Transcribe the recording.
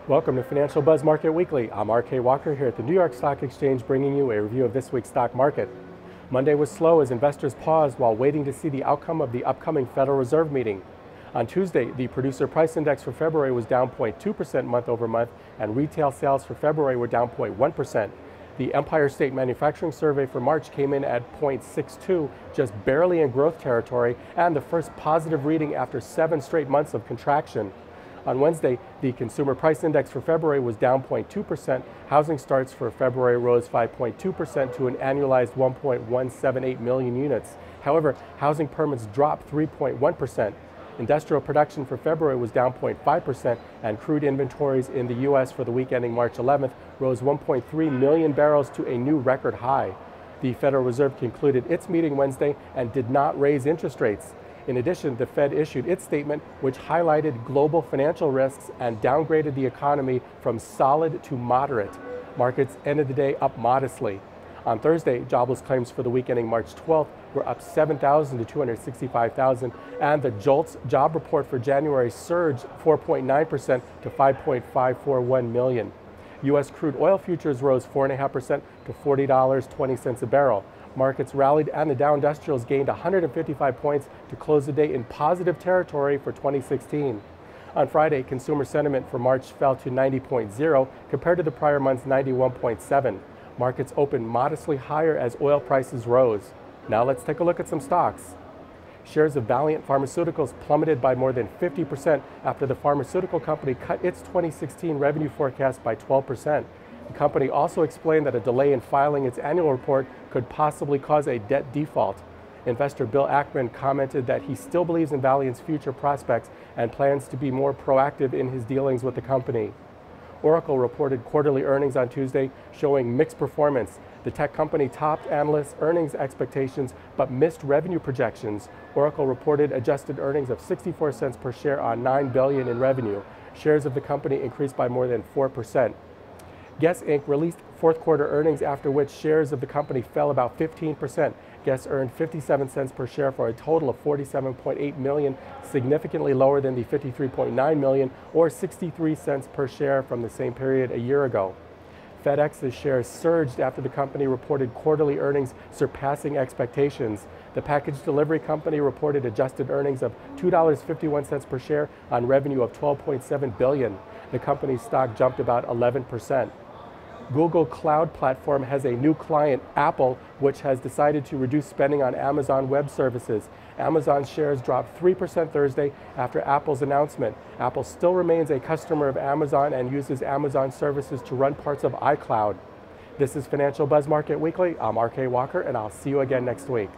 Welcome to Financial Buzz Market Weekly. I'm RK Walker here at the New York Stock Exchange bringing you a review of this week's stock market. Monday was slow as investors paused while waiting to see the outcome of the upcoming Federal Reserve meeting. On Tuesday, the producer price index for February was down 0.2% month over month, and retail sales for February were down 0.1%. The Empire State Manufacturing Survey for March came in at 0.62, just barely in growth territory, and the first positive reading after 7 straight months of contraction. On Wednesday, the Consumer Price Index for February was down 0.2%. Housing starts for February rose 5.2% to an annualized 1.178 million units. However, housing permits dropped 3.1%. Industrial production for February was down 0.5%, and crude inventories in the U.S. for the week ending March 11th rose 1.3 million barrels to a new record high. The Federal Reserve concluded its meeting Wednesday and did not raise interest rates. In addition, the Fed issued its statement, which highlighted global financial risks and downgraded the economy from solid to moderate. Markets ended the day up modestly. On Thursday, jobless claims for the week ending March 12th were up 7,000 to 265,000, and the JOLTS job report for January surged 4.9% to 5.541 million. U.S. crude oil futures rose 4.5% to $40.20 a barrel. Markets rallied and the Dow Industrials gained 155 points to close the day in positive territory for 2016. On Friday, consumer sentiment for March fell to 90.0 compared to the prior month's 91.7. Markets opened modestly higher as oil prices rose. Now let's take a look at some stocks. Shares of Valeant Pharmaceuticals plummeted by more than 50% after the pharmaceutical company cut its 2016 revenue forecast by 12%. The company also explained that a delay in filing its annual report could possibly cause a debt default. Investor Bill Ackman commented that he still believes in Valeant's future prospects and plans to be more proactive in his dealings with the company. Oracle reported quarterly earnings on Tuesday, showing mixed performance. The tech company topped analysts' earnings expectations but missed revenue projections. Oracle reported adjusted earnings of 64 cents per share on $9 billion in revenue. Shares of the company increased by more than 4%. Guess Inc. released fourth quarter earnings, after which shares of the company fell about 15%. Guess earned 57 cents per share for a total of $47.8 million, significantly lower than the $53.9 million or 63 cents per share from the same period a year ago. FedEx's shares surged after the company reported quarterly earnings surpassing expectations. The package delivery company reported adjusted earnings of $2.51 per share on revenue of $12.7 billion. The company's stock jumped about 11%. Google Cloud Platform has a new client, Apple, which has decided to reduce spending on Amazon Web Services. Amazon shares dropped 3% Thursday after Apple's announcement. Apple still remains a customer of Amazon and uses Amazon services to run parts of iCloud. This is Financial Buzz Market Weekly. I'm RK Walker, and I'll see you again next week.